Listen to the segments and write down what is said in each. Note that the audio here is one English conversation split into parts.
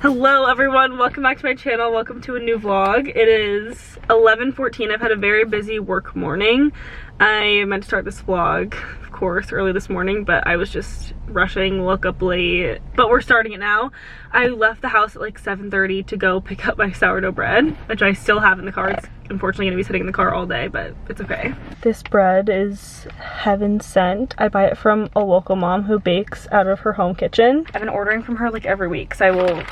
Hello everyone, welcome back to my channel. Welcome to a new vlog. It is 11:14. I've had a very busy work morning. I meant to start this vlog, of course, early this morning, but I was just rushing, woke up late. But we're starting it now. I left the house at like 7:30 to go pick up my sourdough bread, which I still have in the car. It's unfortunately gonna be sitting in the car all day, but it's okay. This bread is heaven sent. I buy it from a local mom who bakes out of her home kitchen. I've been ordering from her like every week, so I will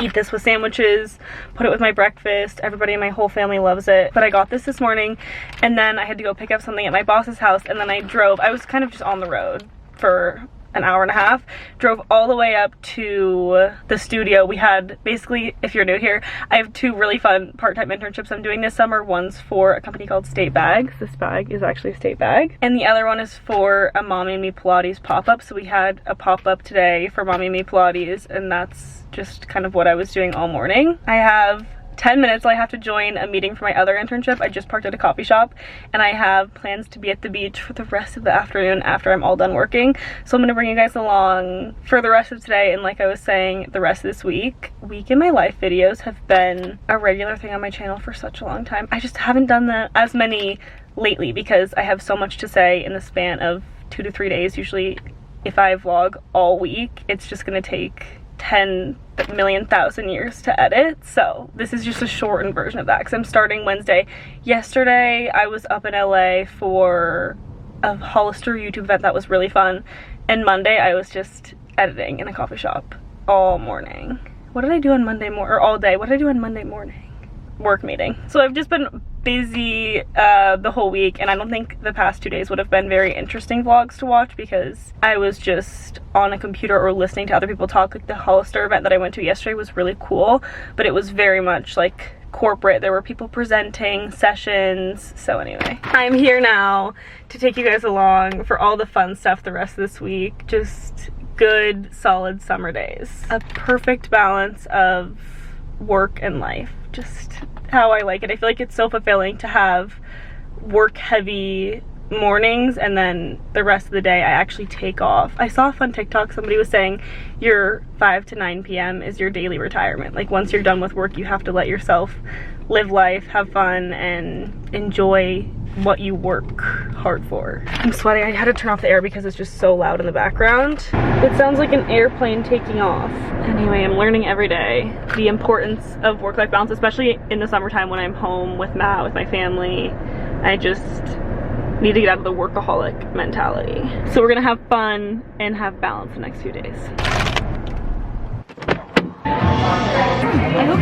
eat this with sandwiches, put it with my breakfast. Everybody in my whole family loves it. But I got this morning, and then I had to go pick up something at my boss's house, and then I was kind of just on the road for an hour and a half, drove all the way up to the studio. We had, basically, if you're new here, I have two really fun part-time internships I'm doing this summer. One's for a company called State Bags. This bag is actually a State bag. And the other one is for a Mommy and Me Pilates pop-up. So we had a pop-up today for Mommy and Me Pilates, and that's just kind of what I was doing all morning. I have 10 minutes till I have to join a meeting for my other internship. I just parked at a coffee shop, and I have plans to be at the beach for the rest of the afternoon after I'm all done working. So I'm gonna bring you guys along for the rest of today, and like I was saying, the rest of this week. Week in my life videos have been a regular thing on my channel for such a long time. I just haven't done as many lately because I have so much to say in the span of 2 to 3 days. Usually if I vlog all week, it's just gonna take 10 million thousand years to edit. So this is just a shortened version of that because I'm starting Wednesday. Yesterday I was up in LA for a Hollister YouTube event that was really fun, and Monday I was just editing in a coffee shop all morning. What did I do on Monday morning, or all day? What did I do on Monday morning? Work meeting. So I've just been busy the whole week, and I don't think the past 2 days would have been very interesting vlogs to watch because I was just on a computer or listening to other people talk. Like the Hollister event that I went to yesterday was really cool, but it was very much like corporate. There were people presenting sessions. So anyway, I'm here now to take you guys along for all the fun stuff the rest of this week. Just good, solid summer days. A perfect balance of work and life. Just how I like it. I feel like it's so fulfilling to have work heavy mornings and then the rest of the day I actually take off. I saw a fun TikTok, somebody was saying your 5 to 9 p.m. is your daily retirement. Like once you're done with work, you have to let yourself live life, have fun, and enjoy what you work hard for. I'm sweating. I had to turn off the air because it's just so loud in the background. It sounds like an airplane taking off. Anyway, I'm learning every day the importance of work-life balance, especially in the summertime when I'm home with Matt, with my family. I just need to get out of the workaholic mentality. So we're gonna have fun and have balance the next few days. I hope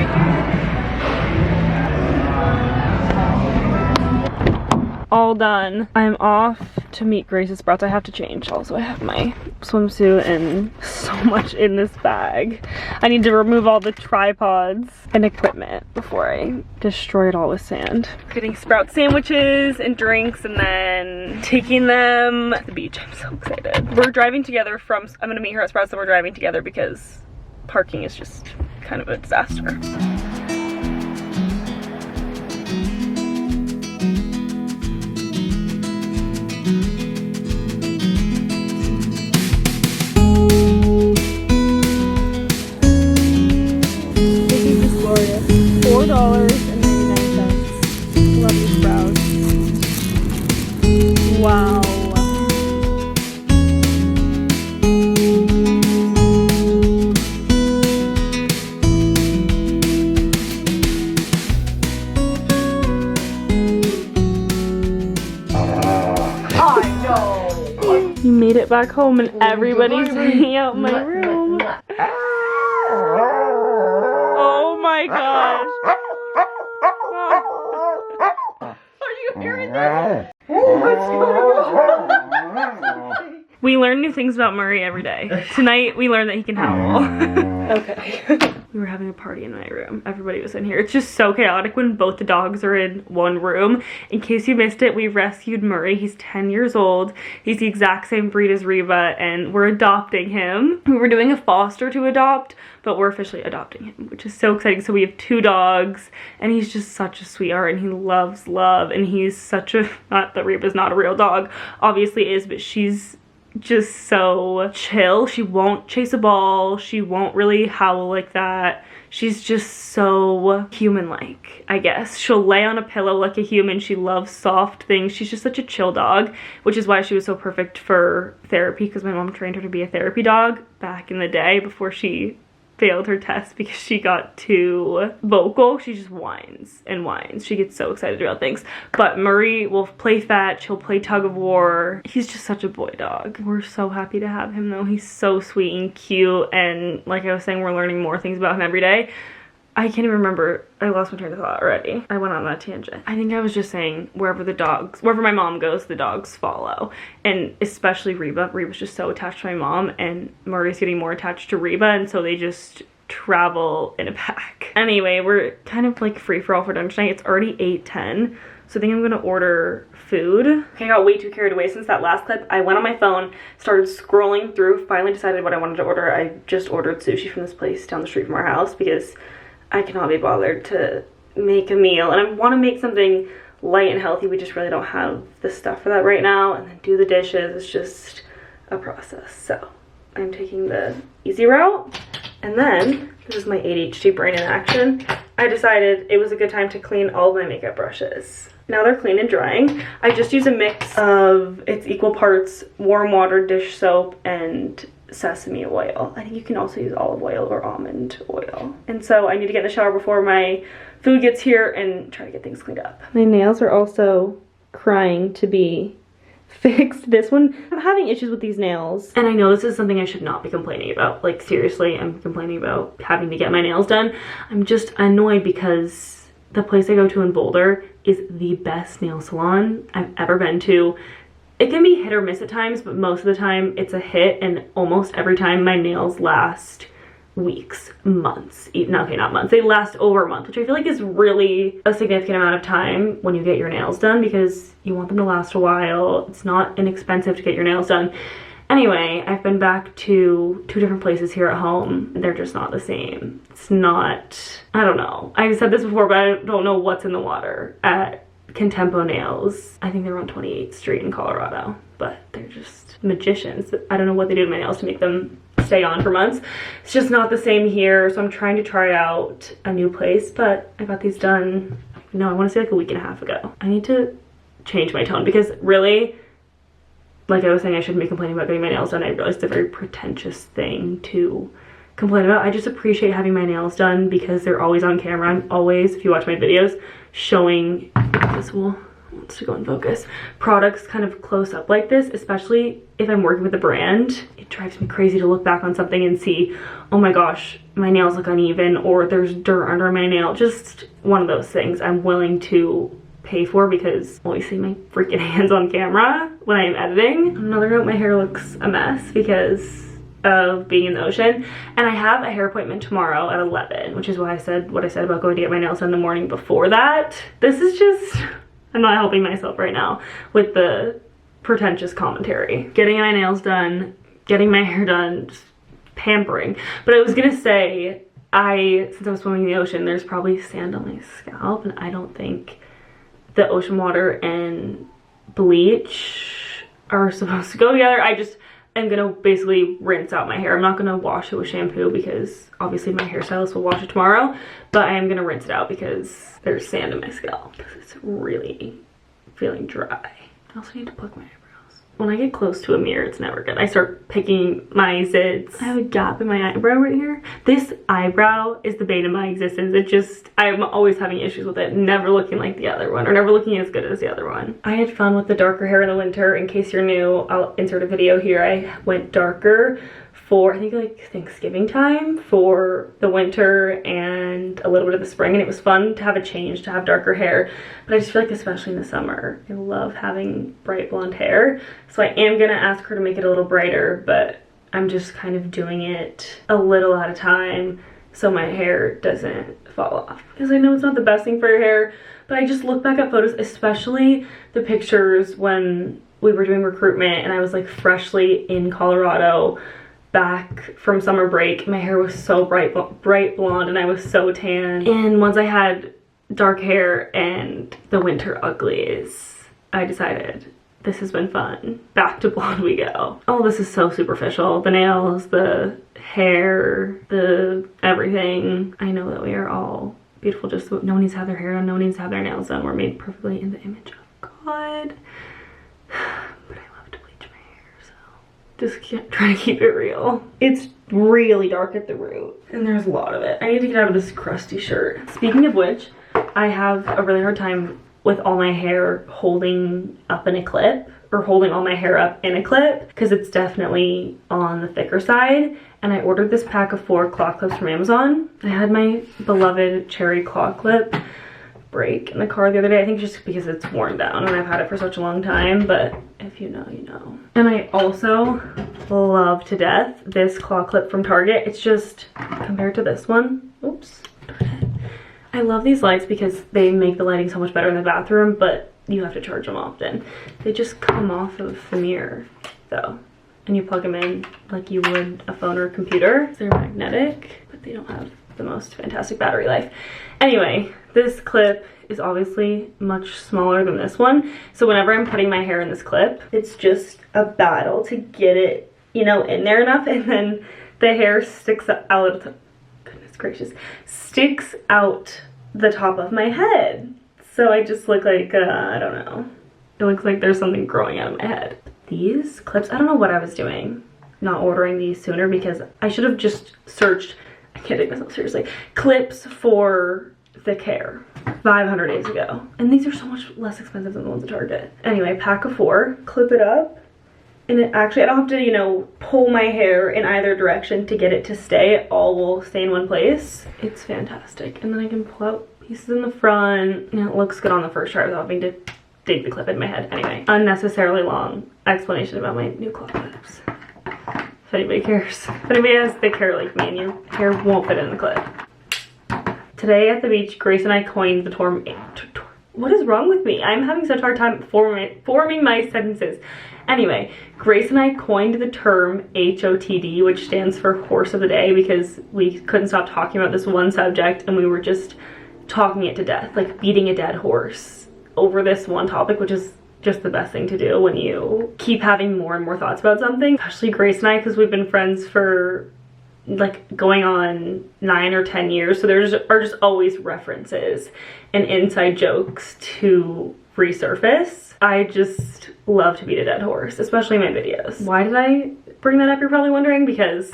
all done. I'm off to meet Grace's Sprouts. I have to change. Also, I have my swimsuit and so much in this bag. I need to remove all the tripods and equipment before I destroy it all with sand. Getting Sprout sandwiches and drinks and then taking them to the beach. I'm so excited. We're driving together I'm gonna meet her at Sprouts, and we're driving together because parking is just kind of a disaster. $4.99. Love you, Sprouts. Wow. I know. You made it back home and everybody's hanging out in my room. Oh my gosh. We learn new things about Murray every day. Tonight we learned that he can howl. Okay. We were having a party in my room. Everybody was in here. It's just so chaotic when both the dogs are in one room. In case you missed it, we rescued Murray. He's 10 years old. He's the exact same breed as Reba, and we're adopting him. We were doing a foster to adopt, but we're officially adopting him, which is so exciting. So we have 2 dogs, and he's just such a sweetheart, and he loves love, and he's such a, not that Reba's not a real dog, obviously is, but she's just so chill. She won't chase a ball. She won't really howl like that. She's just so human-like, I guess. She'll lay on a pillow like a human. She loves soft things. She's just such a chill dog, which is why she was so perfect for therapy, because my mom trained her to be a therapy dog back in the day before she failed her test because she got too vocal. She just whines and whines. She gets so excited about things. But Murray will play fetch, he'll play tug of war. He's just such a boy dog. We're so happy to have him though. He's so sweet and cute, and like I was saying, we're learning more things about him every day. I can't even remember. I lost my train of thought already. I went on that tangent. I think I was just saying wherever my mom goes, the dogs follow. And especially Reba. Reba's just so attached to my mom, and Murray's getting more attached to Reba, and so they just travel in a pack. Anyway, we're kind of like free for all for dinner tonight. It's already 8:10, so I think I'm gonna order food. Okay, I got way too carried away since that last clip. I went on my phone, started scrolling through, finally decided what I wanted to order. I just ordered sushi from this place down the street from our house because I cannot be bothered to make a meal, and I want to make something light and healthy. We just really don't have the stuff for that right now, and then do the dishes. It's just a process. So I'm taking the easy route, and then this is my ADHD brain in action. I decided it was a good time to clean all of my makeup brushes. Now they're clean and drying. I just use a mix of, it's equal parts warm water, dish soap, and sesame oil. I think you can also use olive oil or almond oil. And so I need to get in the shower before my food gets here and try to get things cleaned up. My nails are also crying to be fixed. This one, I'm having issues with these nails, and I know this is something I should not be complaining about. Like seriously, I'm complaining about having to get my nails done. I'm just annoyed because the place I go to in Boulder is the best nail salon I've ever been to. It can be hit or miss at times, but most of the time it's a hit, and almost every time my nails last weeks, months, even, okay, not months, they last over a month, which I feel like is really a significant amount of time when you get your nails done, because you want them to last a while. It's not inexpensive to get your nails done. Anyway, I've been back to 2 different places here at home. They're just not the same. It's not, I don't know. I've said this before, but I don't know what's in the water at Contempo Nails. I think they're on 28th Street in Colorado, but they're just magicians. I don't know what they do to my nails to make them stay on for months. It's just not the same here, so I'm trying to try out a new place, but I got these done, no, I want to say like a week and a half ago. I need to change my tone, because really, like I was saying, I shouldn't be complaining about getting my nails done. I realized it's a very pretentious thing to complain about. I just appreciate having my nails done because they're always on camera. I'm always, if you watch my videos, showing, this wants to go in focus, products kind of close up like this, especially if I'm working with a brand. It drives me crazy to look back on something and see, oh my gosh, my nails look uneven, or there's dirt under my nail. Just one of those things I'm willing to pay for because I always see my freaking hands on camera when I am editing. On another note, my hair looks a mess because of being in the ocean, and I have a hair appointment tomorrow at 11, which is why I said what I said about going to get my nails done the morning before that. This is just, I'm not helping myself right now with the pretentious commentary. Getting my nails done, getting my hair done, just pampering. But I was gonna say, since I was swimming in the ocean, there's probably sand on my scalp, and I don't think the ocean water and bleach are supposed to go together. I'm gonna basically rinse out my hair. I'm not gonna wash it with shampoo because obviously my hairstylist will wash it tomorrow, but I am gonna rinse it out because there's sand in my scalp because it's really feeling dry. I also need to pluck my eyebrows. When I get close to a mirror, it's never good. I start picking my zits. I have a gap in my eyebrow right here. This eyebrow is the bane of my existence. It just, I'm always having issues with it, never looking like the other one, or never looking as good as the other one. I had fun with the darker hair in the winter. In case you're new, I'll insert a video here. I went darker for, I think, like Thanksgiving time for the winter and a little bit of the spring, and it was fun to have a change, to have darker hair. But I just feel like, especially in the summer, I love having bright blonde hair. So I am gonna ask her to make it a little brighter, but I'm just kind of doing it a little at a time so my hair doesn't fall off. Because I know it's not the best thing for your hair, but I just look back at photos, especially the pictures when we were doing recruitment and I was like freshly in Colorado, back from summer break. My hair was so bright blonde and I was so tan. And once I had dark hair and the winter uglies, I decided this has been fun. Back to blonde we go. Oh, this is so superficial. The nails, the hair, the everything. I know that we are all beautiful, just so no one needs to have their hair done, no one needs to have their nails done. We're made perfectly in the image of God. But I love to bleach my hair, so just trying to keep it real. It's really dark at the root, and there's a lot of it. I need to get out of this crusty shirt. Speaking of which, I have a really hard time with all my hair holding up in a clip, or holding all my hair up in a clip, because it's definitely on the thicker side. And I ordered this pack of 4 claw clips from Amazon. I had my beloved cherry claw clip break in the car the other day. I think just because it's worn down and I've had it for such a long time, but if you know, you know. And I also love to death this claw clip from Target. It's just, compared to this one, oops, I love these lights because they make the lighting so much better in the bathroom, but you have to charge them often. They just come off of the mirror though, and you plug them in like you would a phone or a computer. They're magnetic, but they don't have the most fantastic battery life. Anyway, this clip is obviously much smaller than this one, so whenever I'm putting my hair in this clip, it's just a battle to get it, you know, in there enough, and then the hair sticks out, goodness gracious, sticks out the top of my head. So I just look like, I don't know. It looks like there's something growing out of my head. These clips, I don't know what I was doing not ordering these sooner, because I should have just searched, I can't take myself seriously, clips for thick hair 500 days ago. And these are so much less expensive than the ones at Target. Anyway, pack of 4, clip it up. And it actually, I don't have to, you know, pull my hair in either direction to get it to stay. It all will stay in one place. It's fantastic. And then I can pull out pieces in the front. And it looks good on the first try without having to dig the clip in my head. Anyway, unnecessarily long explanation about my new claw clips. If anybody cares. If anybody has thick hair like me and your hair won't fit in the clip. Today at the beach, Grace and I coined the term, what is wrong with me? I'm having such a hard time forming my sentences. Anyway, Grace and I coined the term HOTD, which stands for Horse of the Day, because we couldn't stop talking about this one subject and we were just talking it to death, like beating a dead horse over this one topic, which is just the best thing to do when you keep having more and more thoughts about something. Especially Grace and I, because we've been friends for like going on 9 or 10 years, so there are just always references and inside jokes to resurface. I just love to beat a dead horse, especially in my videos. Why did I bring that up, you're probably wondering? Because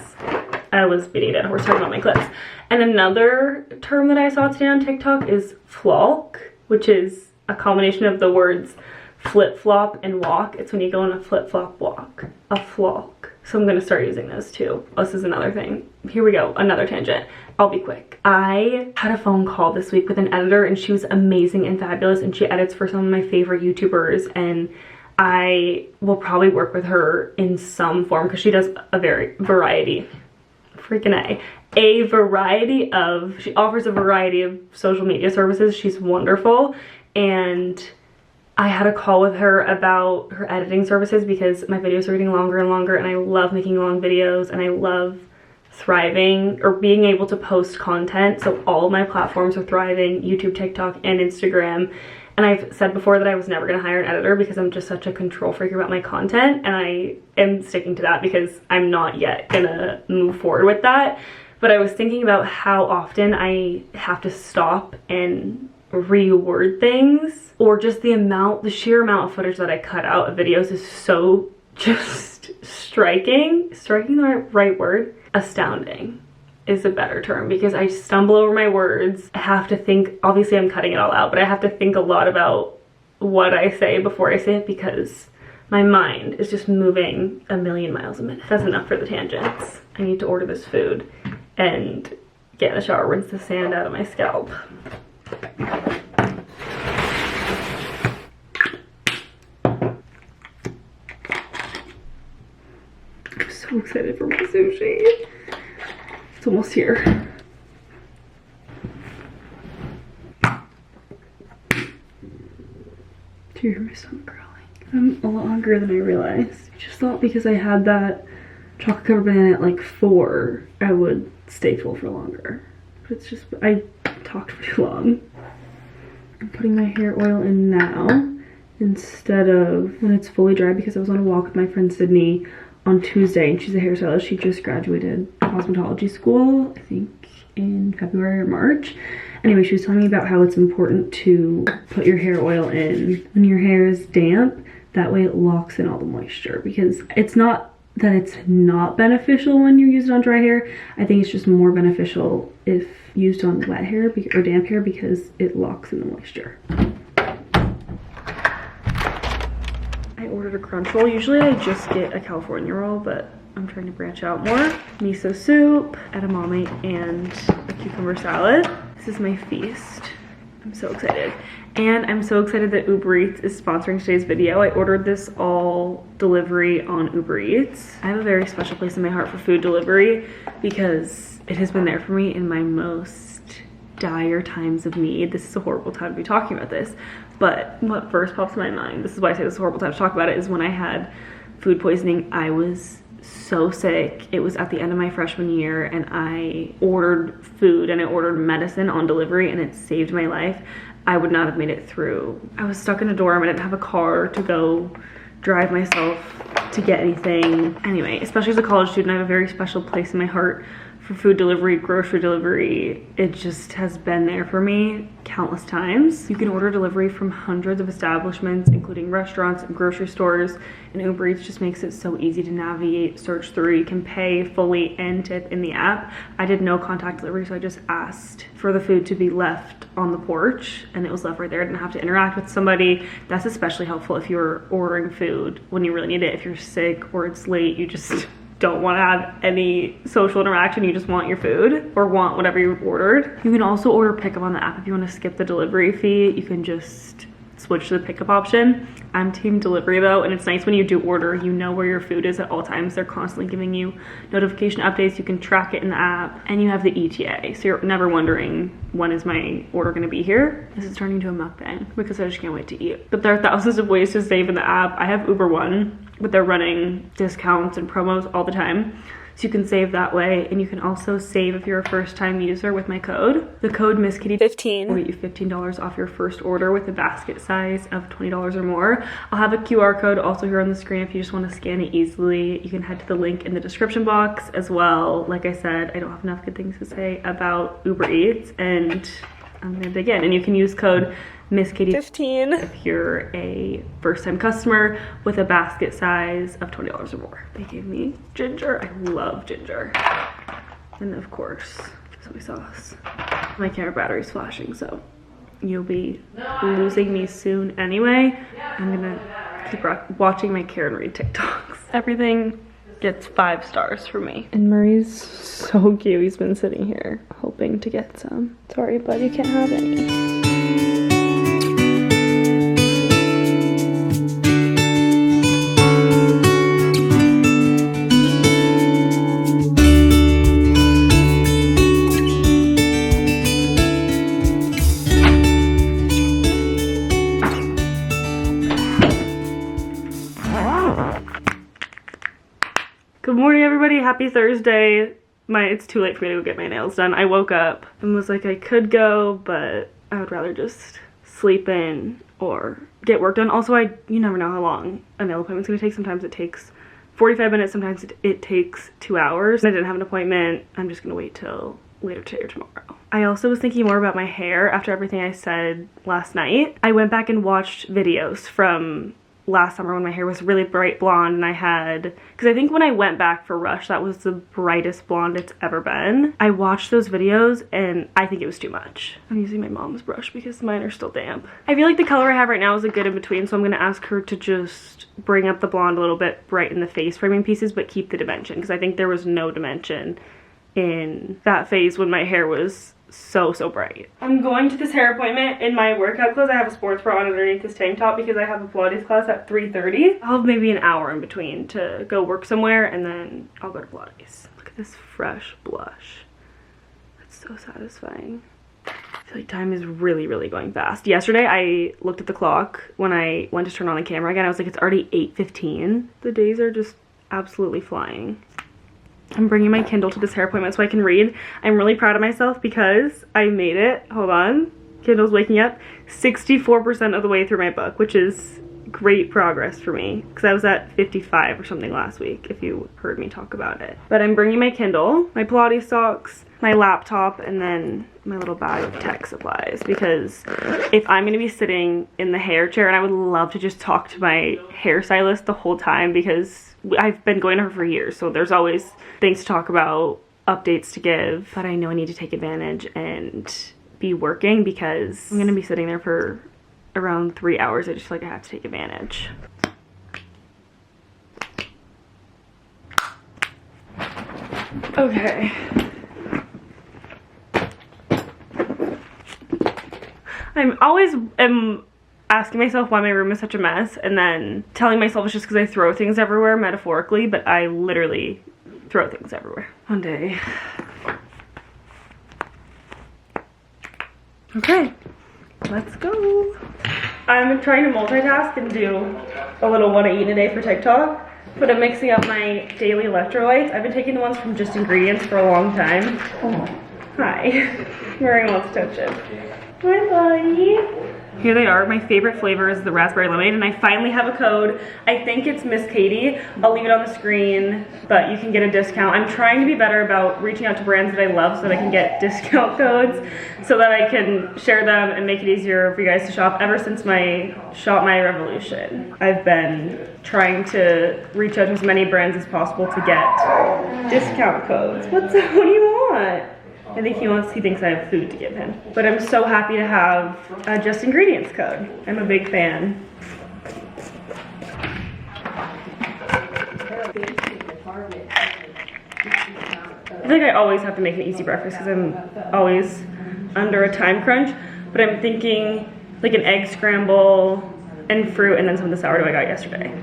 I was beating a dead horse talking about my clips. And another term that I saw today on TikTok is flolk, which is a combination of the words flip-flop and walk. It's when you go on a flip-flop walk, a flolk. So I'm gonna start using those too. This is another thing. Here we go, another tangent. I'll be quick. I had a phone call this week with an editor, and she was amazing and fabulous, and she edits for some of my favorite YouTubers, and I will probably work with her in some form because she does a variety of, she offers a variety of social media services. She's wonderful. And I had a call with her about her editing services because my videos are getting longer and longer, and I love making long videos, and I love thriving or being able to post content. So all of my platforms are thriving, YouTube, TikTok, and Instagram. And I've said before that I was never gonna hire an editor because I'm just such a control freak about my content, and I am sticking to that because I'm not yet gonna move forward with that. But I was thinking about how often I have to stop and reword things, or just the sheer amount of footage that I cut out of videos is so just striking the right word, astounding is a better term, because I stumble over my words. I have to think, obviously I'm cutting it all out, but I have to think a lot about what I say before I say it because my mind is just moving a million miles a minute. That's enough for the tangents. I need to order this food and get in the shower, rinse the sand out of my scalp. I'm so excited for my sushi. It's almost here. Do you hear my stomach growling? I'm a lot hungrier than I realized. I just thought because I had that chocolate covered banana at like 4, I would stay full for longer. But it's just, I talked for too long. I'm putting my hair oil in now, instead of when it's fully dry, because I was on a walk with my friend Sydney on Tuesday, and she's a hairstylist. She just graduated cosmetology school, I think in February or March. Anyway, she was telling me about how it's important to put your hair oil in when your hair is damp. That way it locks in all the moisture, because it's not that it's not beneficial when you use it on dry hair. I think it's just more beneficial if used on wet hair or damp hair, because it locks in the moisture. I ordered a crunch roll. Usually I just get a California roll, but I'm trying to branch out more. Miso soup, edamame, and a cucumber salad. This is my feast. I'm so excited. And I'm so excited that Uber Eats is sponsoring today's video. I ordered this all delivery on Uber Eats. I have a very special place in my heart for food delivery, because it has been there for me in my most dire times of need. This is a horrible time to be talking about this, but what first pops in my mind, this is why I say this is a horrible time to talk about it, is when I had food poisoning. I was so sick. It was at the end of my freshman year, and I ordered food and I ordered medicine on delivery, and it saved my life. I would not have made it through. I was stuck in a dorm. I didn't have a car to go drive myself to get anything. Anyway, especially as a college student, I have a very special place in my heart for food delivery, grocery delivery. It just has been there for me countless times. You can order delivery from hundreds of establishments, including restaurants and grocery stores, and Uber Eats just makes it so easy to navigate, search through. You can pay fully and tip in the app. I did no contact delivery, so I just asked for the food to be left on the porch, and it was left right there. I didn't have to interact with somebody. That's especially helpful if you're ordering food when you really need it. If you're sick or it's late, you just don't want to have any social interaction, you just want your food or want whatever you ordered. You can also order pickup on the app if you want to skip the delivery fee. You can just switch to the pickup option. I'm team delivery though, and it's nice when you do order, you know where your food is at all times. They're constantly giving you notification updates. You can track it in the app, and you have the ETA, so you're never wondering, when is my order going to be here? This is turning into a mukbang because I just can't wait to eat. But there are thousands of ways to save in the app. I have Uber One, but they're running discounts and promos all the time, so you can save that way. And you can also save if you're a first-time user with my code. The code MissKitty15 will get you $15 off your first order with a basket size of $20 or more. I'll have a QR code also here on the screen if you just want to scan it easily. You can head to the link in the description box as well. Like I said, I don't have enough good things to say about Uber Eats, and I'm gonna dig in. And you can use code MissKitty15 if you're a first-time customer with a basket size of $20 or more. They gave me ginger. I love ginger. And of course, soy sauce. My camera battery's flashing, so you'll be losing me soon anyway. I'm gonna keep watching my Karen Reed TikToks. Everything gets 5 stars for me. And Murray's so cute. He's been sitting here hoping to get some. Sorry, bud, you can't have any. Good morning, everybody. Happy Thursday. It's too late for me to go get my nails done. I woke up and was like, I could go, but I would rather just sleep in or get work done. Also, you never know how long a nail appointment's gonna take. Sometimes it takes 45 minutes, sometimes it takes 2 hours. I didn't have an appointment. I'm just gonna wait till later today or tomorrow. I also was thinking more about my hair after everything I said last night. I went back and watched videos from last summer when my hair was really bright blonde, and because I think when I went back for Rush, that was the brightest blonde it's ever been. I watched those videos and I think it was too much. I'm using my mom's brush because mine are still damp. I feel like the color I have right now is a good in between, so I'm gonna ask her to just bring up the blonde a little bit, brighten the face framing pieces, but keep the dimension, because I think there was no dimension in that phase when my hair was so bright. I'm going to this hair appointment in my workout clothes. I have a sports bra on underneath this tank top because I have a Pilates class at 3:30. I'll have maybe an hour in between to go work somewhere, and then I'll go to Pilates. Look at this fresh blush. That's so satisfying. I feel like time is really going fast. Yesterday I looked at the clock when I went to turn on the camera again. I was like, it's already 8:15. The days are just absolutely flying. I'm bringing my Kindle to this hair appointment so I can read. I'm really proud of myself because I made it. Hold on. Kindle's waking up 64% of the way through my book, which is great progress for me because I was at 55 or something last week if you heard me talk about it. But I'm bringing my Kindle, my Pilates socks, my laptop, and then my little bag of tech supplies because if I'm gonna be sitting in the hair chair, and I would love to just talk to my hairstylist the whole time because I've been going to her for years, so there's always things to talk about, updates to give, but I know I need to take advantage and be working because I'm gonna be sitting there for around 3 hours. I just feel like I have to take advantage. Okay. I'm always asking myself why my room is such a mess and then telling myself it's just because I throw things everywhere, metaphorically, but I literally throw things everywhere. One day. Okay, let's go. I'm trying to multitask and do a little what I eat in a day for TikTok, but I'm mixing up my daily electrolytes. I've been taking the ones from Just Ingredients for a long time. Oh, hi. Wearing lots of attention. Hi, buddy. Here they are. My favorite flavor is the raspberry lemonade, and I finally have a code. I think it's Miss Katie. I'll leave it on the screen, but you can get a discount. I'm trying to be better about reaching out to brands that I love so that I can get discount codes so that I can share them and make it easier for you guys to shop. Ever since my Shop My Revolution, I've been trying to reach out to as many brands as possible to get discount codes. What do you want? I think he thinks I have food to give him. But I'm so happy to have a Just Ingredients code. I'm a big fan. I feel like I always have to make an easy breakfast because I'm always under a time crunch. But I'm thinking like an egg scramble and fruit and then some of the sourdough I got yesterday.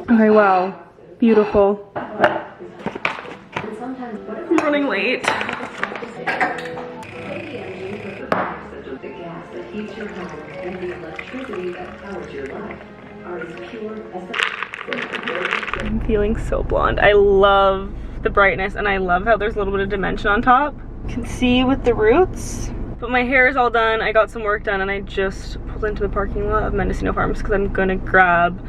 Okay, wow. Beautiful. I'm running late. I'm feeling so blonde. I love the brightness and I love how there's a little bit of dimension on top. You can see with the roots. But my hair is all done. I got some work done and I just pulled into the parking lot of Mendocino Farms because I'm gonna grab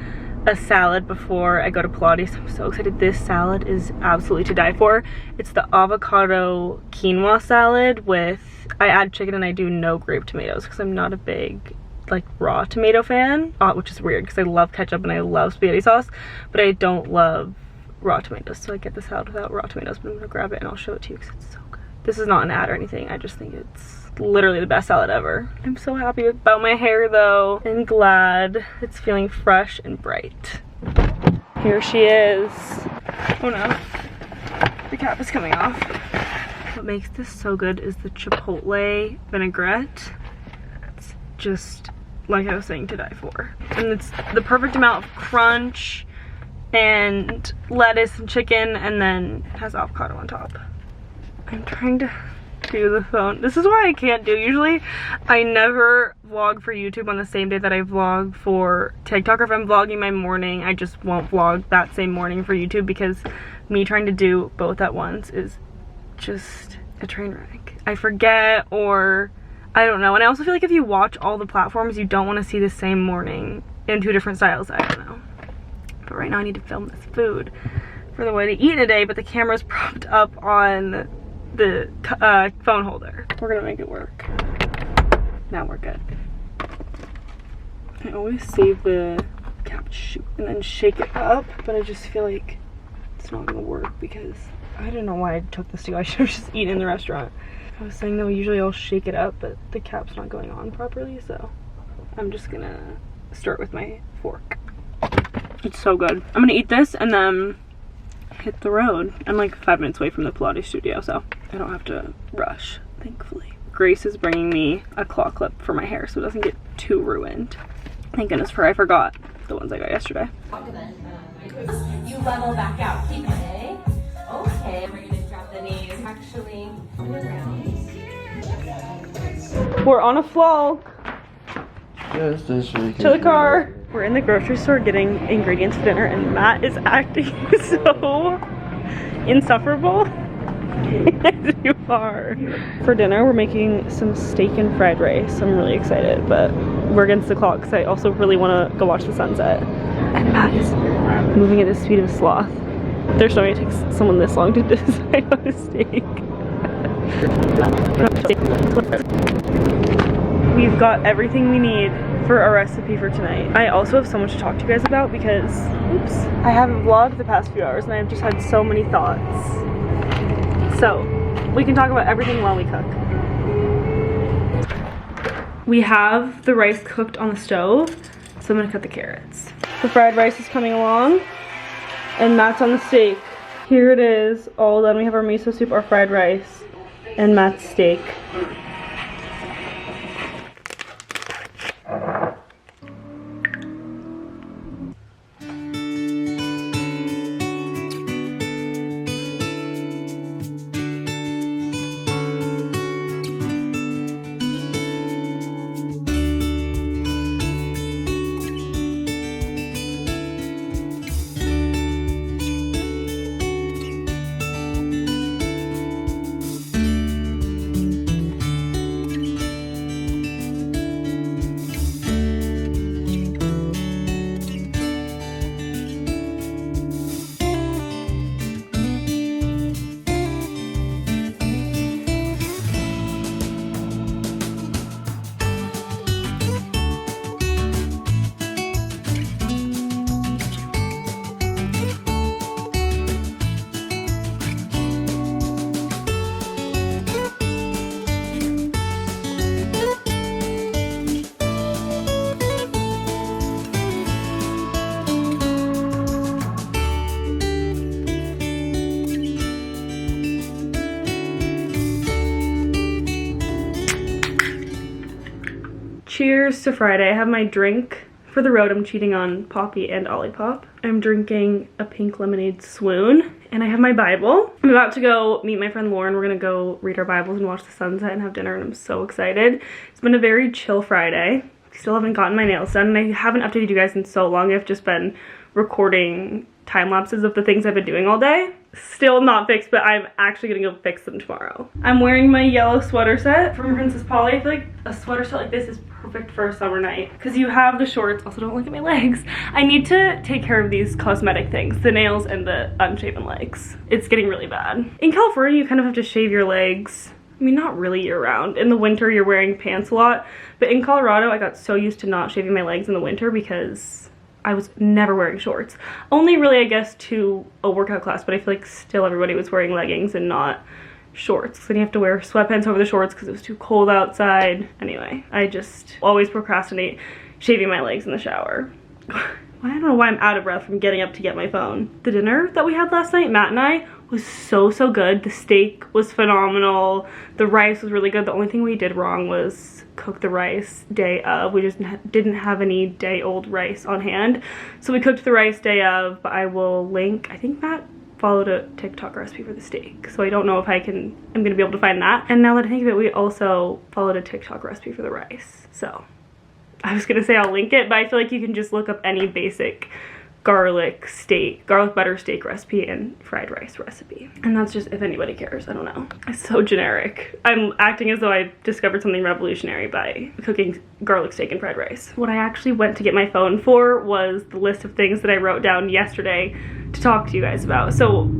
a salad before I go to Pilates. I'm so excited. This salad is absolutely to die for. It's the avocado quinoa salad with, I add chicken and I do no grape tomatoes because I'm not a big like raw tomato fan, which is weird because I love ketchup and I love spaghetti sauce, but I don't love raw tomatoes. So I get the salad without raw tomatoes, but I'm gonna grab it and I'll show it to you because it's so good. This is not an ad or anything. I just think it's literally the best salad ever. I'm so happy about my hair though and glad it's feeling fresh and bright. Here she is. Oh no, the cap is coming off. What makes this so good is the chipotle vinaigrette. It's just like I was saying, to die for. And it's the perfect amount of crunch and lettuce and chicken, and then has avocado on top. I'm trying to do the phone. This is why I can't do. Usually I never vlog for YouTube on the same day that I vlog for TikTok, or if I'm vlogging my morning I just won't vlog that same morning for YouTube because me trying to do both at once is just a train wreck. I forget, or I don't know. And I also feel like if you watch all the platforms you don't want to see the same morning in two different styles. I don't know, but right now I need to film this food for the way to eat in a day, but the camera's propped up on the phone holder. We're gonna make it work. Now we're good. I always save the cap shoot and then shake it up, but I just feel like it's not gonna work because I don't know why I took this to go. I should have just eaten in the restaurant. I was saying though, usually I'll shake it up, but the cap's not going on properly, so I'm just gonna start with my fork. It's so good. I'm gonna eat this and then hit the road. I'm like 5 minutes away from the Pilates studio, so I don't have to rush, thankfully. Grace is bringing me a claw clip for my hair so it doesn't get too ruined. Thank goodness for I forgot the ones I got yesterday. You level back out. Keep it. Okay. We're gonna drop the knees. Actually, around. We're on a vlog. Yes, that's really To the car. We're in the grocery store getting ingredients for dinner and Matt is acting so insufferable. You are. For dinner, we're making some steak and fried rice. I'm really excited, but we're against the clock because I also really want to go watch the sunset. And Matt is moving at the speed of sloth. There's no way it takes someone this long to decide on a steak. We've got everything we need for our recipe for tonight. I also have so much to talk to you guys about because, oops, I haven't vlogged the past few hours and I've just had so many thoughts. So, we can talk about everything while we cook. We have the rice cooked on the stove, so I'm gonna cut the carrots. The fried rice is coming along, and Matt's on the steak. Here it is, all done. We have our miso soup, our fried rice, and Matt's steak. Cheers to Friday. I have my drink for the road. I'm cheating on Poppy and Olipop. I'm drinking a pink lemonade swoon, and I have my Bible. I'm about to go meet my friend Lauren. We're gonna go read our Bibles and watch the sunset and have dinner, and I'm so excited. It's been a very chill Friday. Still haven't gotten my nails done, and I haven't updated you guys in so long. I've just been recording time lapses of the things I've been doing all day. Still not fixed, but I'm actually gonna go fix them tomorrow. I'm wearing my yellow sweater set from Princess Polly. I feel like a sweater set like this is perfect for a summer night because you have the shorts. Also, don't look at my legs. I need to take care of these cosmetic things, the nails and the unshaven legs. It's getting really bad. In California, you kind of have to shave your legs. I mean, not really year round. In the winter, you're wearing pants a lot, but in Colorado, I got so used to not shaving my legs in the winter because I was never wearing shorts. Only really, I guess, to a workout class, but I feel like still everybody was wearing leggings and not shorts. So then you have to wear sweatpants over the shorts because it was too cold outside. Anyway, I just always procrastinate shaving my legs in the shower. I don't know why I'm out of breath from getting up to get my phone. The dinner that we had last night, Matt and I, was so good. The steak was phenomenal. The rice was really good. The only thing we did wrong was cook the rice day of. We just didn't have any day old rice on hand. So we cooked the rice day of, but I will link, I think Matt followed a TikTok recipe for the steak. So I don't know if I'm gonna be able to find that. And now that I think of it, we also followed a TikTok recipe for the rice. So I was gonna say I'll link it, but I feel like you can just look up any basic garlic butter steak recipe and fried rice recipe. And that's just if anybody cares, I don't know. It's so generic. I'm acting as though I discovered something revolutionary by cooking garlic steak and fried rice. What I actually went to get my phone for was the list of things that I wrote down yesterday to talk to you guys about. So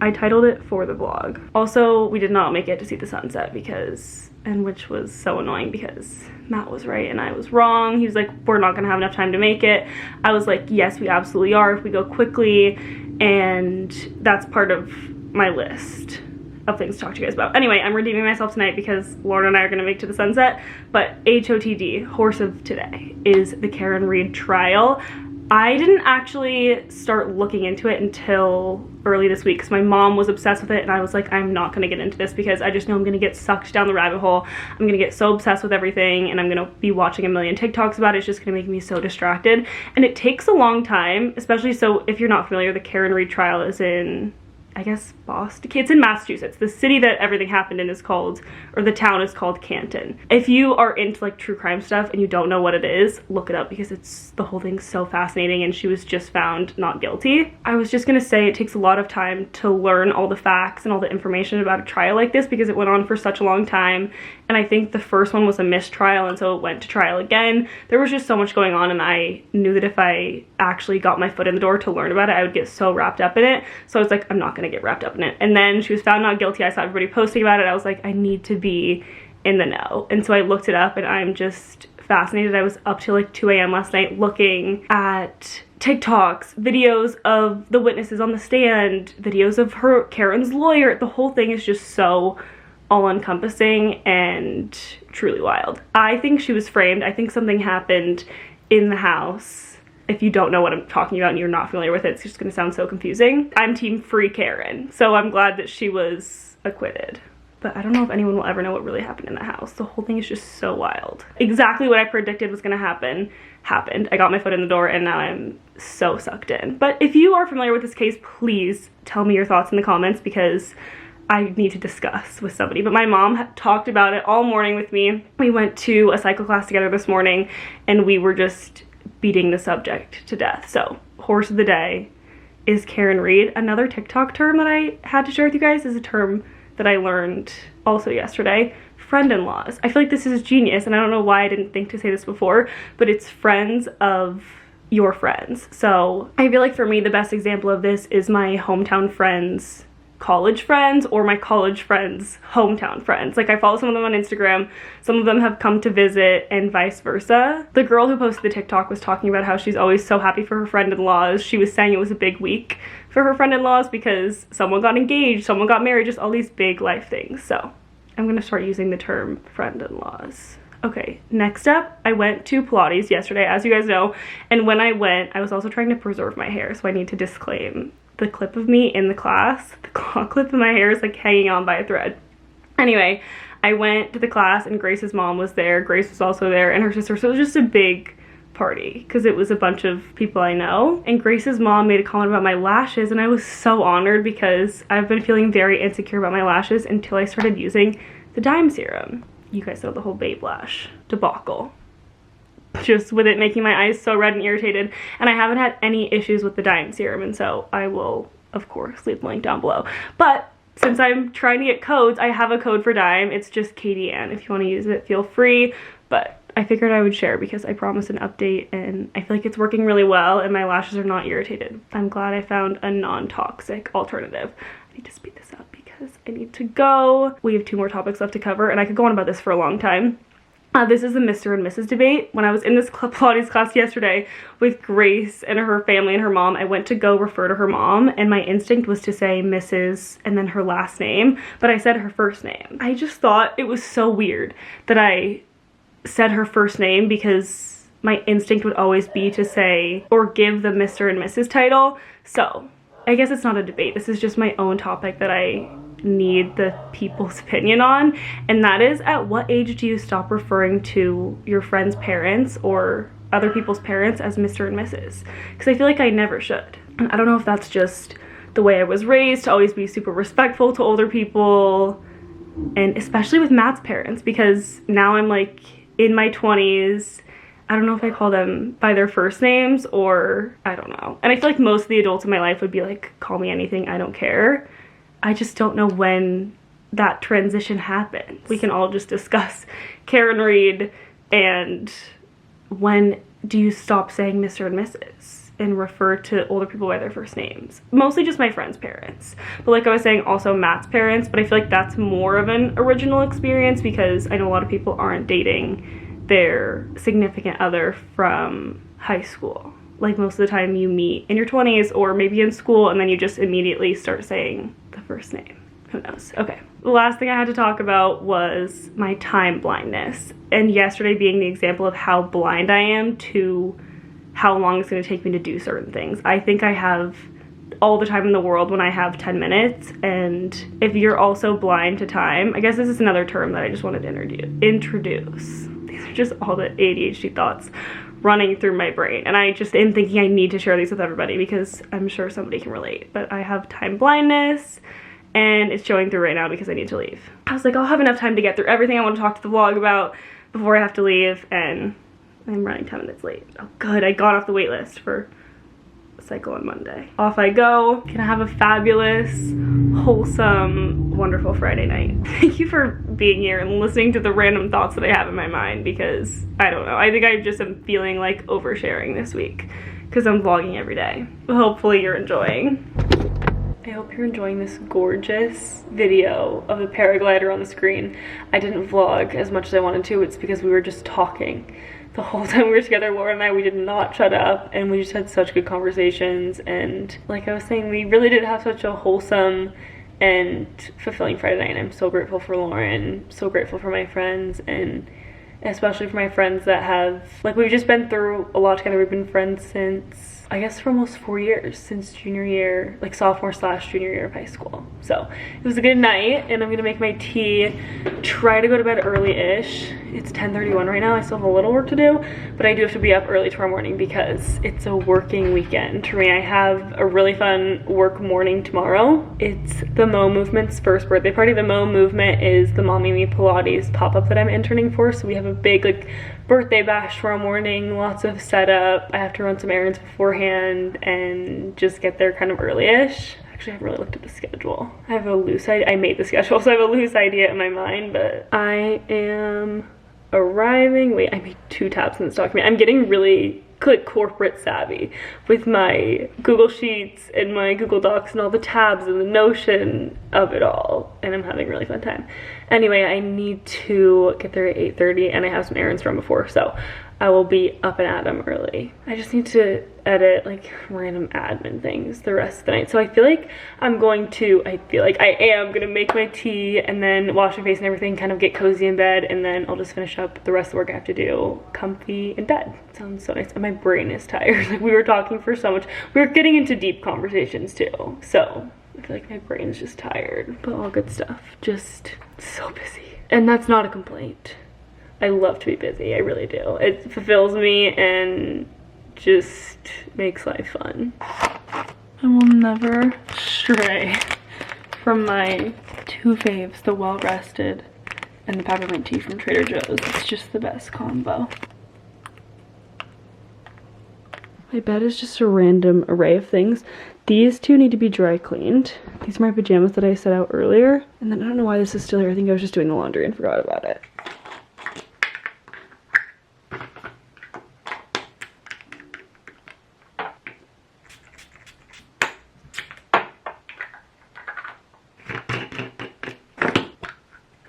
I titled it For the Vlog. Also, we did not make it to see the sunset which was so annoying because Matt was right and I was wrong. He was like, we're not gonna have enough time to make it. I was like, yes, we absolutely are if we go quickly, and that's part of my list of things to talk to you guys about. Anyway, I'm redeeming myself tonight because Lauren and I are gonna make it to the sunset, but HOTD, horse of today, is the Karen Reed trial. I didn't actually start looking into it until early this week because my mom was obsessed with it, and I was like, I'm not gonna get into this because I just know I'm gonna get sucked down the rabbit hole. I'm gonna get so obsessed with everything, and I'm gonna be watching a million TikToks about it. It's just gonna make me so distracted, and it takes a long time, especially so if you're not familiar, the Karen Reed trial is in I guess Boston. It's in Massachusetts. The city that everything happened in is called, or the town is called Canton. If you are into like true crime stuff and you don't know what it is, look it up because the whole thing's so fascinating, and she was just found not guilty. I was just gonna say it takes a lot of time to learn all the facts and all the information about a trial like this because it went on for such a long time, and I think the first one was a mistrial, and so it went to trial again. There was just so much going on, and I knew that if I actually got my foot in the door to learn about it, I would get so wrapped up in it. So I was like, I'm not gonna get wrapped up in it. And then she was found not guilty. I saw everybody posting about it. I was like, I need to be in the know. And so I looked it up, and I'm just fascinated. I was up till like 2 a.m. last night looking at TikToks, videos of the witnesses on the stand, videos of Karen's lawyer. The whole thing is just so all-encompassing and truly wild. I think she was framed. I think something happened in the house. If you don't know what I'm talking about and you're not familiar with it, it's just gonna sound so confusing. I'm team free Karen, so I'm glad that she was acquitted. But I don't know if anyone will ever know what really happened in the house. The whole thing is just so wild. Exactly what I predicted was gonna happen happened. I got my foot in the door, and now I'm so sucked in. But if you are familiar with this case, please tell me your thoughts in the comments because I need to discuss with somebody. But my mom talked about it all morning with me. We went to a cycle class together this morning, and we were just beating the subject to death. So, horse of the day is Karen Reed. Another TikTok term that I had to share with you guys is a term that I learned also yesterday. Friend-in-laws. I feel like this is genius, and I don't know why I didn't think to say this before, but it's friends of your friends. So I feel like for me, the best example of this is my hometown friends' college friends, or my college friends' hometown friends. Like, I follow some of them on Instagram, some of them have come to visit, and vice versa. The girl who posted the TikTok was talking about how she's always so happy for her friend-in-laws. She was saying it was a big week for her friend-in-laws because someone got engaged, someone got married, just all these big life things. So I'm gonna start using the term friend-in-laws. Okay, next up, I went to Pilates yesterday, as you guys know, and when I went, I was also trying to preserve my hair, so I need to disclaim the clip of me in the class, the claw clip of my hair is like hanging on by a thread. Anyway, I went to the class, and Grace's mom was there, Grace was also there, and her sister, so it was just a big party because it was a bunch of people I know. And Grace's mom made a comment about my lashes, and I was so honored because I've been feeling very insecure about my lashes until I started using the Dime serum. You guys know the whole Babe Lash debacle, just with it making my eyes so red and irritated, and I haven't had any issues with the Dime serum, and so I will of course leave the link down below. But since I'm trying to get codes, I have a code for Dime. It's just KDN. If you want to use it, feel free, but I figured I would share because I promised an update, and I feel like it's working really well, and my lashes are not irritated. I'm glad I found a non-toxic alternative. I need to speed this up because I need to go. We have 2 more topics left to cover, and I could go on about this for a long time. This is the Mr. and Mrs. debate. When I was in this Pilates class yesterday with Grace and her family and her mom, I went to go refer to her mom, and my instinct was to say Mrs. and then her last name, but I said her first name. I just thought it was so weird that I said her first name because my instinct would always be to say or give the Mr. and Mrs. title. So I guess it's not a debate. This is just my own topic that I need the people's opinion on, and that is, at what age do you stop referring to your friend's parents or other people's parents as Mr. and Mrs.? Because I feel like I never should. And I don't know if that's just the way I was raised, to always be super respectful to older people, and especially with Matt's parents, because now I'm like in my 20s. I don't know if I call them by their first names, or I don't know. And I feel like most of the adults in my life would be like, call me anything, I don't care. I just don't know when that transition happens. We can all just discuss Karen Reed, and when do you stop saying Mr. and Mrs. and refer to older people by their first names? Mostly just my friends' parents. But like I was saying, also Matt's parents, but I feel like that's more of an original experience because I know a lot of people aren't dating their significant other from high school. Like, most of the time you meet in your 20s or maybe in school, and then you just immediately start saying the first name. Who knows? Okay. The last thing I had to talk about was my time blindness, and yesterday being the example of how blind I am to how long it's going to take me to do certain things. I think I have all the time in the world when I have 10 minutes, and if you're also blind to time, I guess this is another term that I just wanted to introduce. These are just all the ADHD thoughts running through my brain, and I just am thinking I need to share these with everybody because I'm sure somebody can relate. But I have time blindness, and it's showing through right now because I need to leave. I was like, I'll have enough time to get through everything I want to talk to the vlog about before I have to leave, and I'm running 10 minutes late. Oh good, I got off the wait list for a cycle on Monday. Off I go. Can I have a fabulous, wholesome, wonderful Friday night. Thank you for being here and listening to the random thoughts that I have in my mind, because I don't know, I think I just am feeling like oversharing this week because I'm vlogging every day. Hopefully you're enjoying. I hope you're enjoying this gorgeous video of the paraglider on the screen. I didn't vlog as much as I wanted to. It's because we were just talking. The whole time we were together, Laura and I, we did not shut up, and we just had such good conversations. And like I was saying, we really did have such a wholesome and fulfilling Friday night. And I'm so grateful for Lauren, so grateful for my friends, and especially for my friends that have, like, we've just been through a lot together. We've been friends since, I guess, for almost 4 years, since junior year, like sophomore / junior year of high school. So it was a good night, and I'm gonna make my tea, try to go to bed early-ish. It's 10:31 right now. I still have a little work to do, but I do have to be up early tomorrow morning because it's a working weekend for me. I have a really fun work morning tomorrow. It's the Mo Movement's first birthday party. The Mo Movement is the Mommy Me Pilates pop-up that I'm interning for, so we have a big, like, birthday bash tomorrow morning, lots of setup. I have to run some errands beforehand and just get there kind of early-ish. Actually, I haven't really looked at the schedule. I have a loose idea. I made the schedule, so I have a loose idea in my mind, but I am arriving. Wait, I made 2 tabs in this document. I'm getting really like corporate savvy with my Google Sheets and my Google Docs and all the tabs and the notion of it all, and I'm having a really fun time. Anyway, I need to get there at 8:30, and I have some errands from before, so I will be up and at 'em early. I just need to edit like random admin things the rest of the night. So I feel like I am gonna make my tea and then wash my face and everything, kind of get cozy in bed, and then I'll just finish up the rest of the work I have to do comfy in bed. Sounds so nice. And my brain is tired. Like, we were talking for so much. We were getting into deep conversations too. So I feel like my brain's just tired, but all good stuff. Just so busy. And that's not a complaint. I love to be busy, I really do. It fulfills me and just makes life fun. I will never stray from my 2 faves, the Well Rested and the peppermint tea from Trader Joe's. It's just the best combo. My bed is just a random array of things. These 2 need to be dry cleaned. These are my pajamas that I set out earlier. And then I don't know why this is still here. I think I was just doing the laundry and forgot about it.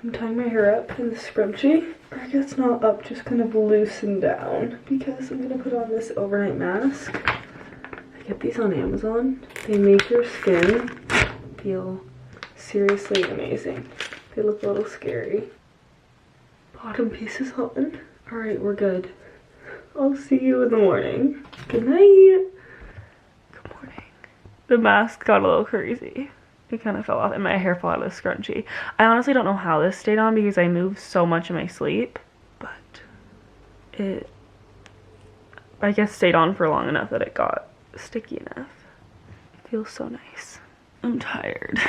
I'm tying my hair up in the scrunchie. Or I guess not up, just kind of loosened down, because I'm gonna put on this overnight mask. I get these on Amazon. They make your skin feel seriously amazing. They look a little scary. Bottom piece is on. Alright, we're good. I'll see you in the morning. Good night. Good morning. The mask got a little crazy. It kind of fell off and my hair fell out of the scrunchie. I honestly don't know how this stayed on because I moved so much in my sleep, but it, I guess, stayed on for long enough that it got sticky enough. It feels so nice. I'm tired.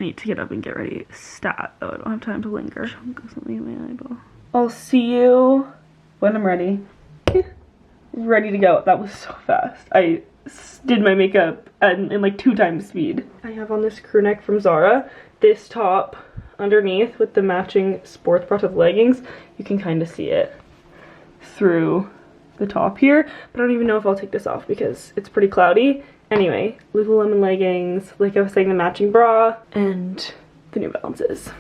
I need to get up and get ready. Stat, though. I don't have time to linger. Chunk of something in my eyeball. I'll see you when I'm ready. Ready to go. That was so fast. I did my makeup in like 2 times speed. I have on this crew neck from Zara, this top underneath with the matching sports bra of leggings. You can kind of see it through the top here, but I don't even know if I'll take this off because it's pretty cloudy. Anyway, Lululemon leggings, like I was saying, the matching bra, and the New Balances.